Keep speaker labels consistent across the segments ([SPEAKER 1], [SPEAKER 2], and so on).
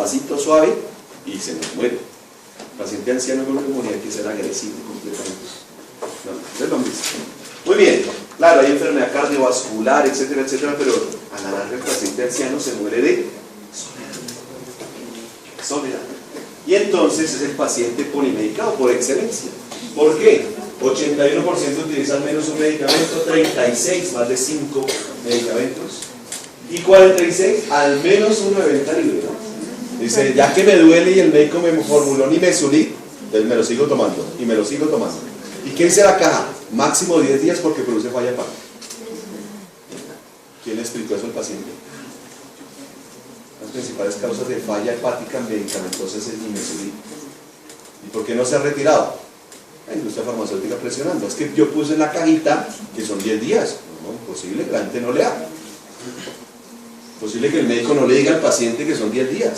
[SPEAKER 1] despacito, suave, y se nos muere. El paciente anciano con neumonía hay que ser agresivo completamente. No, ustedes lo han visto. Muy bien, claro, hay enfermedad cardiovascular, etcétera, etcétera, pero a la larga el paciente anciano se muere de soledad. Y entonces es el paciente polimedicado por excelencia. ¿Por qué? 81% utilizan menos un medicamento, 36 más de 5 medicamentos y 46 al menos uno de venta libre, ¿no? Dice, ya que me duele y el médico me formuló Nimesulid, entonces me lo sigo tomando y me lo sigo tomando. ¿Y qué dice la caja? Máximo 10 días porque produce falla hepática. ¿Quién le explicó eso al paciente? Las principales causas de falla hepática medicamentosa es el Nimesulid. ¿Y por qué no se ha retirado? La industria farmacéutica presionando. Es que yo puse en la cajita que son 10 días. No, imposible que la gente no lea. Posible que el médico no le diga al paciente que son 10 días.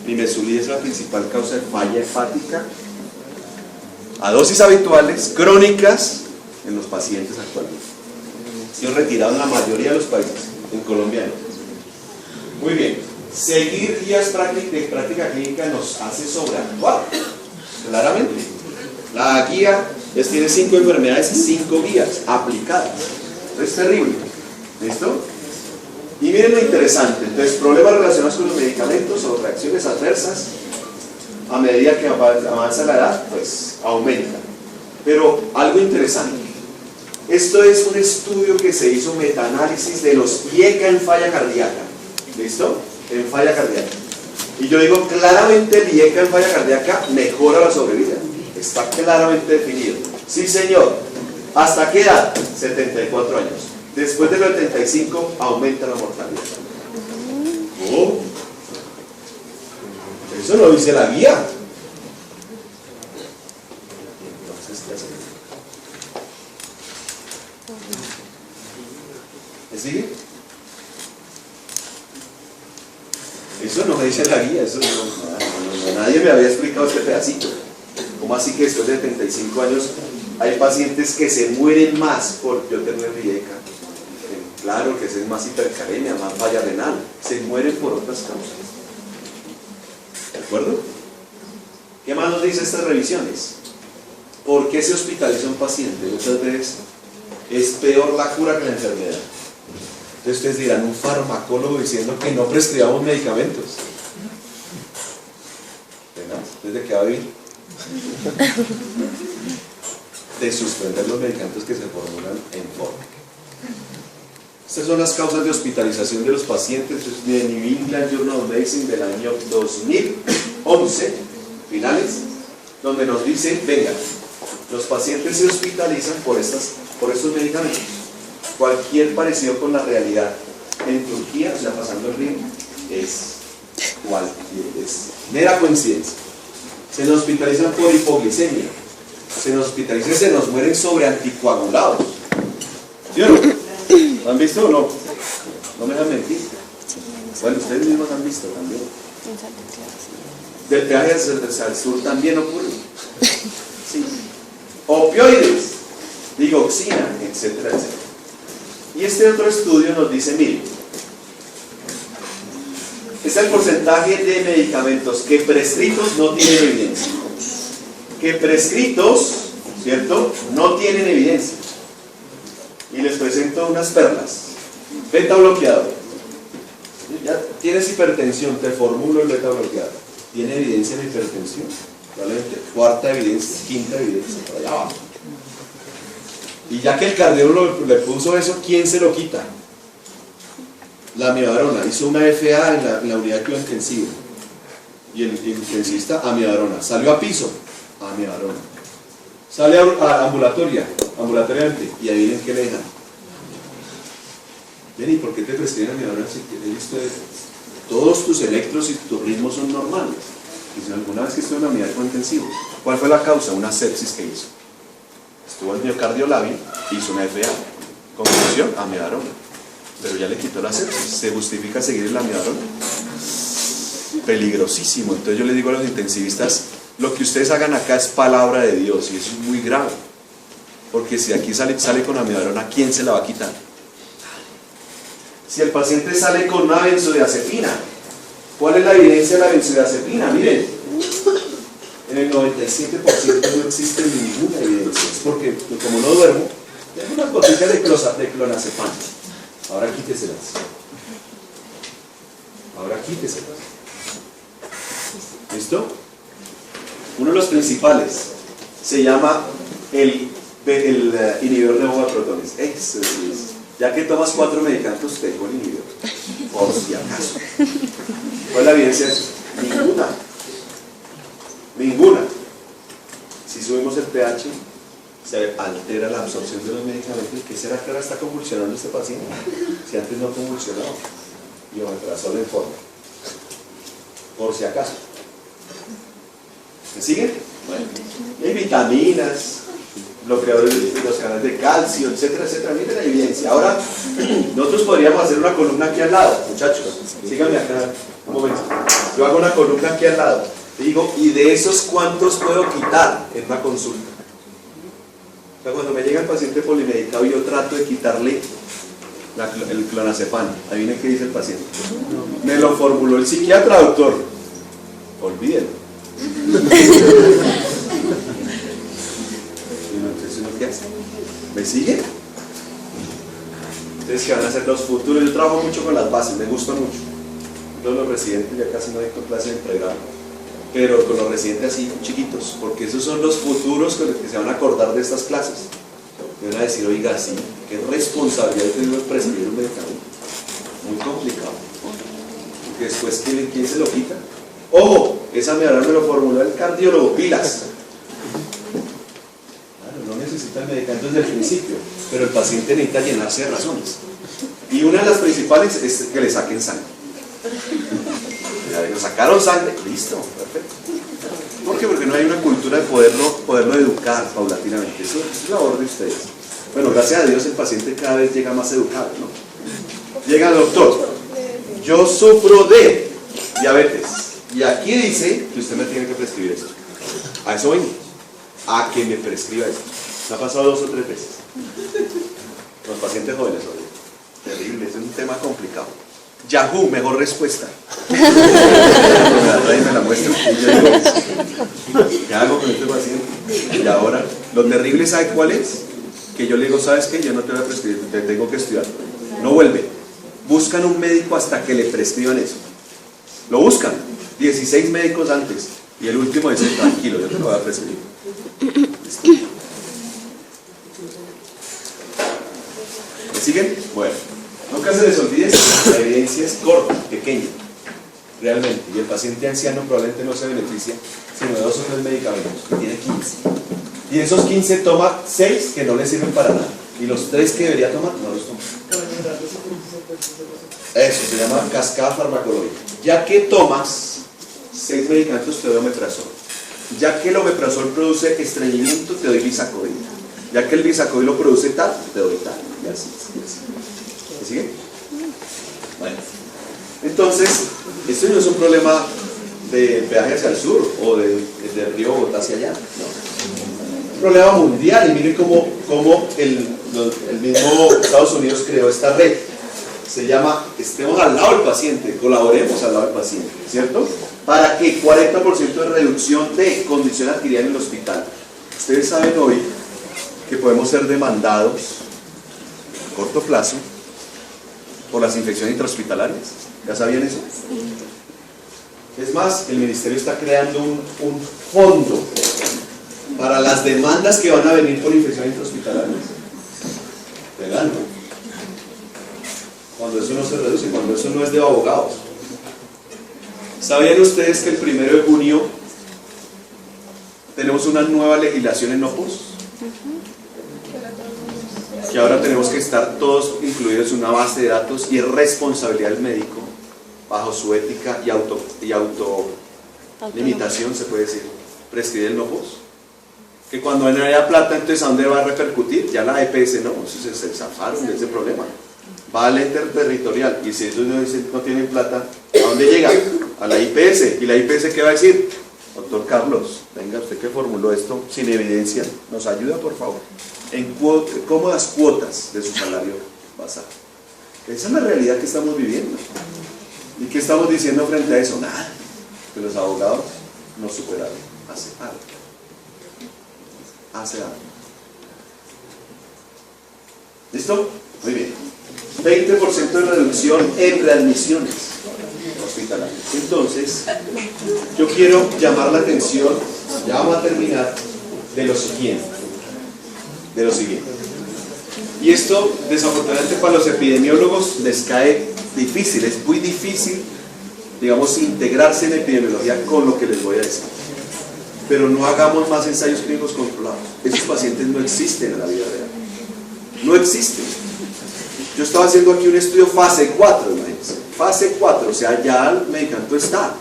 [SPEAKER 1] Nimesulid es la principal causa de falla hepática a dosis habituales, crónicas, en los pacientes actualmente. Ha sido retirado en la mayoría de los países, en Colombia no. Muy bien, seguir guías de práctica clínica nos hace sobreactuar, claramente. La guía tiene 5 enfermedades y 5 guías aplicadas. Es terrible. ¿Listo? Y miren lo interesante. Entonces, problemas relacionados con los medicamentos o reacciones adversas, a medida que avanza la edad, pues aumenta. Pero algo interesante. Esto es un estudio que se hizo metaanálisis de los IECA en falla cardíaca. ¿Listo? En falla cardíaca. Y yo digo claramente el IECA en falla cardíaca mejora la sobrevida. Está claramente definido. Sí, señor. ¿Hasta qué edad? 74 años. Después de los 75 aumenta la mortalidad. Oh. Eso lo dice la guía. Entonces, ¿qué hacemos? ¿Me sigue? Eso no me dice la guía. Eso nadie me había explicado este pedacito. ¿Cómo así que después de 75 años hay pacientes que se mueren más por yo tener IECA? Claro que es más hipercalemia, más falla renal. Se mueren por otras causas. ¿De acuerdo? ¿Qué más nos dice estas revisiones? ¿Por qué se hospitaliza un paciente? Muchas veces es peor la cura que la enfermedad. Entonces ustedes dirán, un farmacólogo diciendo que no prescribamos medicamentos. ¿Verdad? ¿Desde qué va a vivir? De suspender los medicamentos que se formulan en forma. Estas son las causas de hospitalización de los pacientes de New England Journal of Medicine del año 2011, finales, donde nos dicen, venga, los pacientes se hospitalizan por estos medicamentos. Cualquier parecido con la realidad en Turquía, o sea, pasando el río, es mera coincidencia. Se nos hospitalizan por hipoglicemia, se nos hospitalizan, se nos mueren sobre anticoagulados. ¿Sí o no? ¿Lo han visto o no? No me dejan mentir. Bueno, ustedes mismos han visto también. Del peaje al sur también ocurre. Sí. Opioides, digoxina, etcétera, etcétera. Y este otro estudio nos dice, mire, es el porcentaje de medicamentos que prescritos no tienen evidencia. Que prescritos, ¿cierto?, no tienen evidencia. Y les presento unas perlas. Beta bloqueador. Ya tienes hipertensión, te formulo el beta bloqueador. ¿Tiene evidencia de hipertensión? Probablemente cuarta evidencia, quinta evidencia, por allá abajo. Y ya que el cardiólogo le puso eso, ¿quién se lo quita? La amiodarona. Hizo una FA en la unidad de intensiva. Y el intensivista, amiodarona. Salió a piso, amiodarona. Sale a ambulatoriamente, y ahí vienen que le dejan. Ven, ¿y por qué te prescriben amiodarona si todos tus electros y tus ritmos son normales? Y si alguna vez que estuvo en la unidad de intensivo, ¿cuál fue la causa? Una sepsis que hizo. Estuvo el miocardio lábil, hizo una FA. Conclusión, amiodarona. Pero ya le quitó la sepsis. ¿Se justifica seguir el amiodarona? Peligrosísimo. Entonces yo le digo a los intensivistas, lo que ustedes hagan acá es palabra de Dios, y eso es muy grave. Porque si aquí sale con amiodarona, ¿quién se la va a quitar? Si el paciente sale con una benzodiazepina, ¿Cuál es la evidencia de la benzodiazepina? Miren, en el 97% no existe ninguna evidencia. Es porque, como no duermo, tengo unas gotitas de clonazepam. Ahora quíteselas. Ahora quíteselas. ¿Listo? Uno de los principales se llama el inhibidor de bomba de protones. Eso es. Ya que tomas 4 medicamentos, te dejo el inhibidor. Por si acaso. ¿Cuál es la evidencia de eso? Ninguna. Ninguna. Si subimos el pH, se altera la absorción de los medicamentos. ¿Qué será que ahora está convulsionando este paciente? Si antes no convulsionaba. Y omeprazol en forma. Por si acaso. ¿Me siguen? Bueno. Hay vitaminas, bloqueadores de los canales de calcio, etcétera, etcétera. Miren la evidencia. Ahora, nosotros podríamos hacer una columna aquí al lado, muchachos. Síganme acá un momento. Yo hago una columna aquí al lado. Digo, ¿y de esos cuántos puedo quitar en una consulta? O sea, cuando me llega el paciente polimedicado, yo trato de quitarle el clonazepam. Adivinen qué dice el paciente. Me lo formuló el psiquiatra, doctor. Olvídenlo. ¿Qué hace? ¿Me sigue? Entonces, ¿qué van a hacer los futuros? Yo trabajo mucho con las bases, me gusta mucho. Todos los residentes, ya casi no dicto clase de pregrado, pero con los residentes así chiquitos, porque esos son los futuros con los que se van a acordar de estas clases. Me van a decir, oiga, sí, qué responsabilidad tengo de prescribir un medicamento. Muy complicado. Porque después, ¿quién se lo quita? ¡Ojo! Esa me lo formuló el cardiólogo, pilas. No necesita el medicamento desde el principio, pero el paciente necesita llenarse de razones. Y una de las principales es que le saquen sangre. Le sacaron sangre, listo, perfecto. ¿Por qué? Porque no hay una cultura de poderlo educar paulatinamente. Eso es labor de ustedes. Bueno, gracias a Dios el paciente cada vez llega más educado, ¿no? Llega el doctor, yo sufro de diabetes, y aquí dice que usted me tiene que prescribir esto. A eso vengo, a que me prescriba esto. Me ha pasado 2 o 3 veces. Los pacientes jóvenes, oye. Terrible, es un tema complicado. Yahoo, mejor respuesta. Me la muestra. Y yo digo, ¿qué hago con este paciente? Y ahora, lo terrible, ¿sabe cuál es? Que yo le digo, ¿sabes qué? Yo no te voy a prescribir, te tengo que estudiar. No vuelve. Buscan un médico hasta que le prescriban eso. Lo buscan. 16 médicos antes. Y el último dice, tranquilo, yo te lo voy a prescribir. ¿Listo? ¿Me siguen? Bueno, nunca se les olvide, la evidencia es corta, pequeña, realmente, y el paciente anciano probablemente no se beneficia sino de 2 o 3 medicamentos, que tiene 15. Y de esos 15 toma 6 que no le sirven para nada, y los 3 que debería tomar no los toma. Eso se llama cascada farmacológica. Ya que tomas 6 medicamentos, te doy omeprazol. Ya que el omeprazol produce estreñimiento, te doy bisacodyl. Ya que el bisacodyl lo produce tal, te doy tal. Y así, y así. ¿Me sigue? Bueno. Entonces, esto no es un problema de peaje hacia el sur o del río Bogotá hacia allá. No. Un problema mundial. Y miren cómo el mismo Estados Unidos creó esta red. Se llama, estemos al lado del paciente, colaboremos al lado del paciente, ¿cierto? Para que 40% de reducción de condición adquirida en el hospital. Ustedes saben hoy que podemos ser demandados a corto plazo por las infecciones intrahospitalarias. ¿Ya sabían eso? Es más, el ministerio está creando un fondo para las demandas que van a venir por infecciones intrahospitalarias. Legal, ¿no? Cuando eso no se reduce, cuando eso no es de abogados. ¿Sabían ustedes que el 1 de junio tenemos una nueva legislación en OPOS? Que ahora tenemos que estar todos incluidos en una base de datos y es responsabilidad del médico, bajo su ética y autolimitación, se puede decir, prescribir el OPOS. Que cuando no haya plata, entonces ¿a dónde va a repercutir? Ya la EPS no, se zafaron de ese problema. Va al enter territorial y si ellos no tienen plata, ¿a dónde llega? A la IPS. ¿Y la IPS qué va a decir? Doctor Carlos, venga, usted que formuló esto sin evidencia, ¿nos ayuda por favor? En cómodas cuotas de su salario basal. Esa es la realidad que estamos viviendo. ¿Y qué estamos diciendo frente a eso? Nada, que los abogados nos superaron hace algo. Hace algo. ¿Listo? Muy bien. 20% de reducción en readmisiones hospitalarias. Entonces, yo quiero llamar la atención, ya vamos a terminar, de lo siguiente. Y esto, desafortunadamente, para los epidemiólogos les cae difícil, es muy difícil, digamos, integrarse en epidemiología con lo que les voy a decir. Pero no hagamos más ensayos clínicos controlados. Esos pacientes no existen en la vida real. No existen. Yo estaba haciendo aquí un estudio fase 4, imagínense. Fase 4, o sea, ya el medicamento está.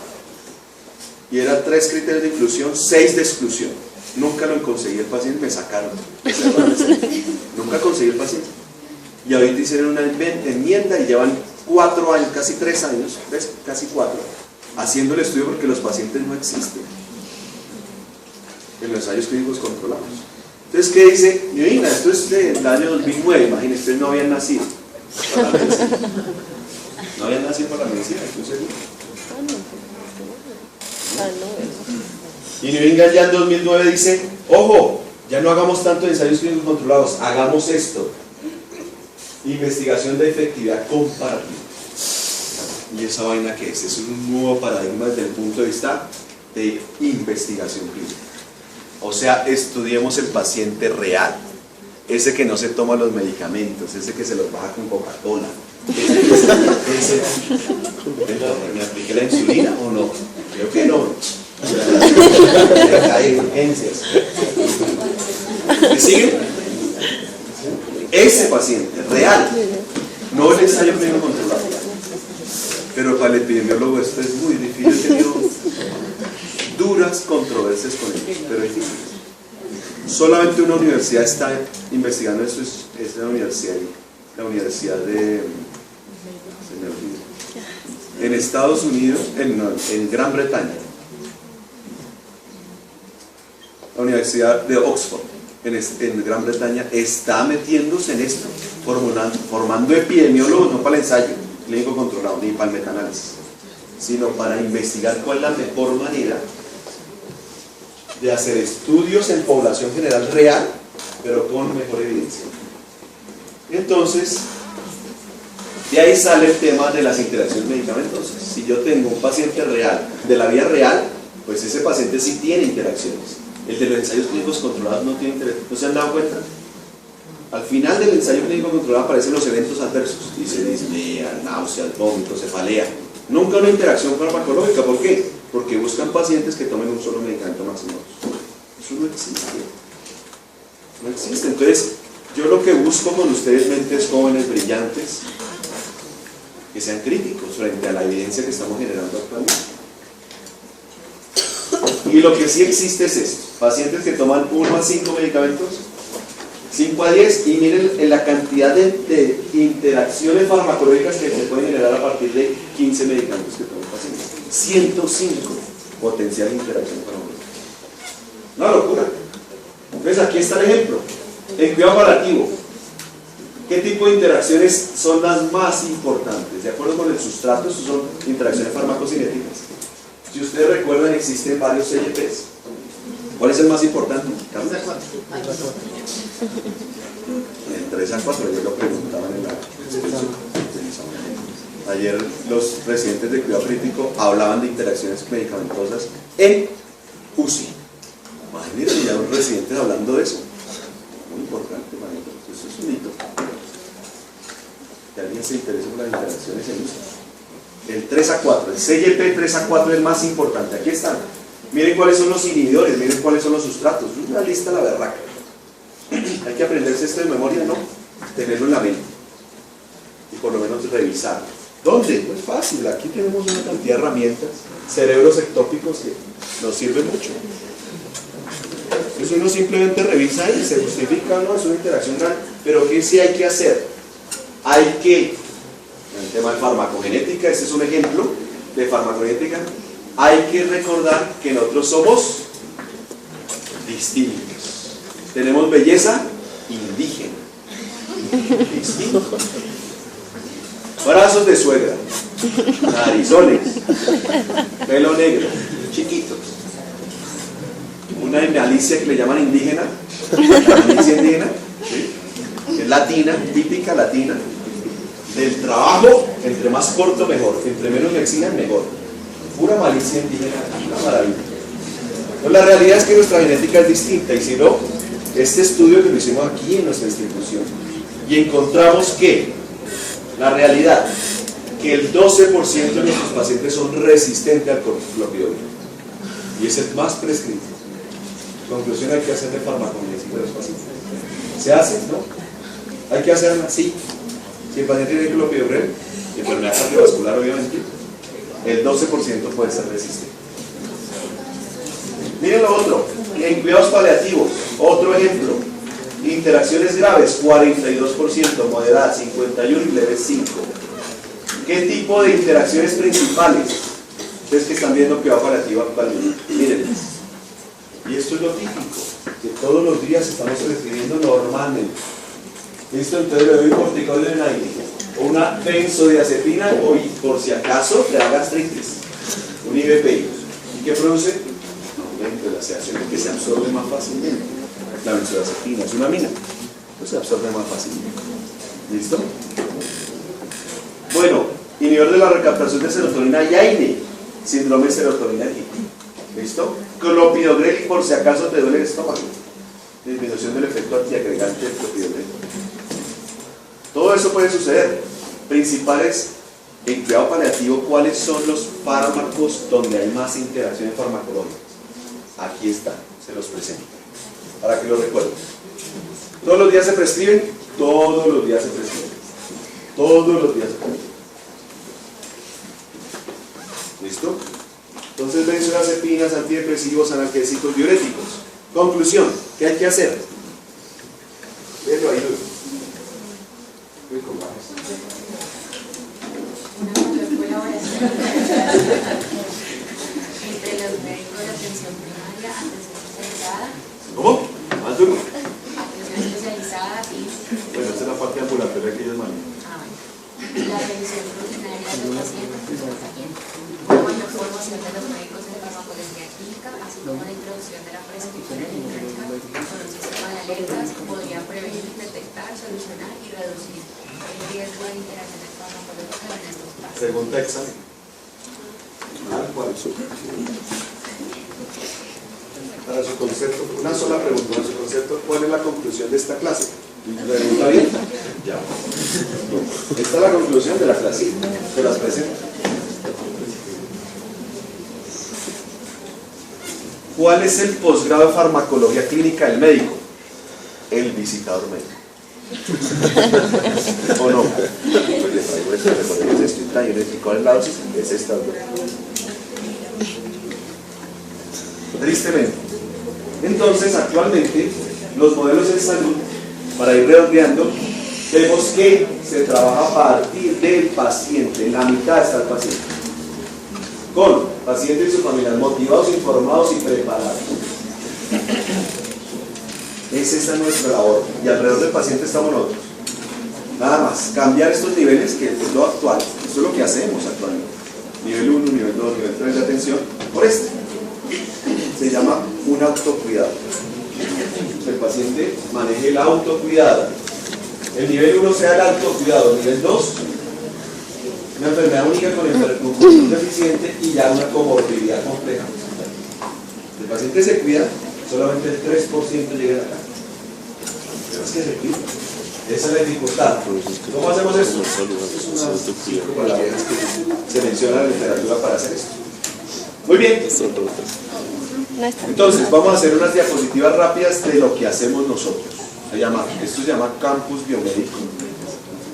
[SPEAKER 1] Y eran 3 criterios de inclusión, 6 de exclusión. Nunca lo conseguí el paciente, me sacaron. Nunca conseguí el paciente. Y ahorita hicieron una enmienda y llevan 4 años, casi 3 años, casi 4, haciendo el estudio porque los pacientes no existen en los ensayos clínicos controlados. Entonces, ¿qué dice? Mira, esto es del año 2009, imagínense, ustedes no habían nacido para la medicina. No habían nacido para la medicina, estoy seguro. Y New England ya en 2009 dice, ojo, ya no hagamos tanto de ensayos clínicos controlados, hagamos esto. Investigación de efectividad comparativa. ¿Y esa vaina qué es? Es un nuevo paradigma desde el punto de vista de investigación clínica. O sea, estudiemos el paciente real, ese que no se toma los medicamentos, ese que se los baja con Coca-Cola. ¿Me apliqué la insulina o no? Creo que no. Hay urgencias. ¿Me siguen? Ese paciente real, no el ensayo clínico controlado. Pero para el epidemiólogo esto es muy difícil. He tenido duras controversias con ellos, pero difícil. Solamente una universidad está investigando esto, es la universidad de en Estados Unidos, en Gran Bretaña, la Universidad de Oxford en Gran Bretaña está metiéndose en esto, formando epidemiólogos, no para el ensayo clínico controlado ni para el metaanálisis, sino para investigar cuál es la mejor manera de hacer estudios en población general real, pero con mejor evidencia. Entonces, de ahí sale el tema de las interacciones medicamentosas. Si yo tengo un paciente real, de la vida real, pues ese paciente sí tiene interacciones. El de los ensayos clínicos controlados no tiene interacciones. ¿No se han dado cuenta? Al final del ensayo clínico controlado aparecen los eventos adversos. Dice disnea, náuseas, vómitos, cefalea. Nunca una interacción farmacológica. ¿Por qué? Porque buscan pacientes que tomen un solo medicamento máximo. Eso no existe. No existe. Entonces, yo lo que busco con ustedes, mentes jóvenes, brillantes, que sean críticos frente a la evidencia que estamos generando actualmente. Y lo que sí existe es esto: pacientes que toman 1 a 5 medicamentos, 5 a 10, y miren en la cantidad de interacciones farmacológicas que se pueden generar a partir de 15 medicamentos que toman pacientes. 105 potenciales interacciones farmacológicas. Una locura. Entonces aquí está el ejemplo. En cuidado paliativo, ¿qué tipo de interacciones son las más importantes? De acuerdo con el sustrato, estas son interacciones farmacocinéticas. Si ustedes recuerdan, existen varios CYPs. ¿Cuál es el más importante? Carlos. El 3 a 4, ayer lo preguntaban en la exposición. Ayer los residentes de cuidado crítico hablaban de interacciones medicamentosas en UCI. Imagínense ya los residentes hablando de eso. Muy importante, manito. Eso es un hito. Que alguien se interese por las interacciones en UCI. El 3 a 4, el CYP 3 a 4 es el más importante. Aquí están. Miren cuáles son los inhibidores, miren cuáles son los sustratos. Es una lista a la berraca. Hay que aprenderse esto de memoria, ¿no? Tenerlo en la mente. Y por lo menos revisarlo. ¿Dónde? Pues fácil. Aquí tenemos una cantidad de herramientas, cerebros ectópicos que nos sirven mucho. Entonces uno simplemente revisa y se justifica, ¿no? Es una interacción grande. Pero ¿qué sí hay que hacer? Hay que, en el tema de farmacogenética, este es un ejemplo de farmacogenética, hay que recordar que nosotros somos distintos. Tenemos belleza indígena. Distintos. Brazos de suegra, narizones, pelo negro, chiquitos. Una malicia que le llaman indígena, la malicia indígena, ¿sí? Es latina, típica latina, del trabajo, entre más corto mejor, entre menos me exijan mejor. Pura malicia indígena, una maravilla. Pues la realidad es que nuestra genética es distinta, y si no, este estudio que lo hicimos aquí en nuestra institución, y encontramos que la realidad, que el 12% de nuestros pacientes son resistentes al clopidogrel, y es el más prescrito. Conclusión, hay que hacerle farmacogenesis de los pacientes. ¿Se hace? ¿No? Hay que hacerla, sí. Si el paciente tiene clopidogrel, enfermedad cardiovascular obviamente, el 12% puede ser resistente. Miren lo otro, en cuidados paliativos, otro ejemplo, interacciones graves, 42%, moderadas, 51% y leves, 5%. ¿Qué tipo de interacciones principales? Ustedes que están viendo cuidado paliativo actualmente, miren, y esto es lo típico, que todos los días estamos recibiendo normalmente. ¿Listo? Entonces le doy un corticoide en aire, o una benzodiazepina, o por si acaso te da gastritis, un IBPI. ¿Y qué produce? Aumento de la sedación, que se absorbe más fácilmente. La benzodiazepina es una amina, pues se absorbe más fácilmente. ¿Listo? Bueno, inhibidor de la recaptación de serotonina y AINE, síndrome serotoninérgico. ¿Listo? Clopidogrel, por si acaso te duele el estómago, disminución del efecto antiagregante del clopidogrel. Todo eso puede suceder. Principales en cuidado paliativo, ¿cuáles son los fármacos donde hay más interacciones farmacológicas? Aquí están, se los presento, para que lo recuerden. ¿Todos los días se prescriben? Todos los días se prescriben. Todos los días se prescriben. ¿Listo? Entonces, benzodiazepinas, antidepresivos, analgésicos, diuréticos. Conclusión, ¿qué hay que hacer? Véalo ahí,
[SPEAKER 2] Una mayor colaboración entre los médicos de atención primaria, atención especializada.
[SPEAKER 1] ¿Cómo? ¿Más duro?
[SPEAKER 2] Atención especializada y...
[SPEAKER 1] Bueno, esta es la parte ambulatoria que ellos manejan.
[SPEAKER 2] La revisión rutinaria de los pacientes y los pacientes. Una mayor formación de los médicos en farmacología clínica, así como la introducción de la prescripción electrónica con un sistema de alertas que podría prevenir, detectar, solucionar y reducir el riesgo de interacciones farmacológicas en estos casos.
[SPEAKER 1] Pregunta examen. ¿Cuál? Para su concepto, una sola pregunta, para su concepto, ¿cuál es la conclusión de esta clase? ¿Pregunta bien? Ya. Esta es la conclusión de la clase. Se las presento. ¿Cuál es el posgrado de farmacología clínica del médico? El visitador médico. ¿O no? Pues le traigo esto, recuerden que es escrita y ¿cuál es la dosis? Es esta. Tristemente. Entonces, actualmente, los modelos de salud, para ir redondeando, vemos que se trabaja a partir del paciente, en la mitad está el paciente, con pacientes y sus familias motivados, informados y preparados. Es esa nuestra labor, y alrededor del paciente estamos nosotros. Nada más, cambiar estos niveles, que es lo actual, esto es lo que hacemos actualmente. Nivel 1, nivel 2, nivel 3 de atención, por este. Se llama un autocuidado. El paciente maneje el autocuidado. El nivel 1 sea el autocuidado, el nivel 2, una enfermedad única con función deficiente y ya una comorbilidad compleja. El paciente se cuida, solamente el 3% llega a la casa. Pero es que se cuida. Esa es la dificultad. ¿Cómo hacemos esto? Es unas 5 palabras que se menciona en la literatura para hacer esto. Muy bien. Entonces, vamos a hacer unas diapositivas rápidas de lo que hacemos nosotros. Esto se llama campus biomédico.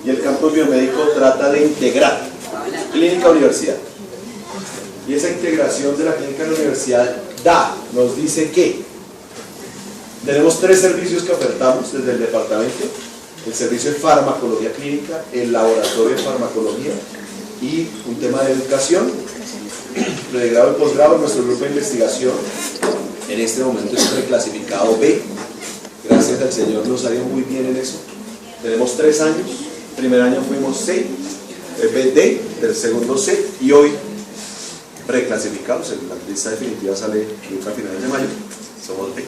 [SPEAKER 1] Y el campus biomédico trata de integrar clínica-universidad. Y esa integración de la clínica a la universidad nos dice que tenemos 3 servicios que ofertamos desde el departamento: el servicio de farmacología clínica, el laboratorio de farmacología y un tema de educación, pregrado y posgrado. Nuestro grupo de investigación en este momento es reclasificado B. Gracias al Señor nos ha ido muy bien en eso. Tenemos 3 años. Primer año fuimos 6, B, del segundo C, y hoy reclasificados. La lista definitiva sale a finales de mayo. Somos B.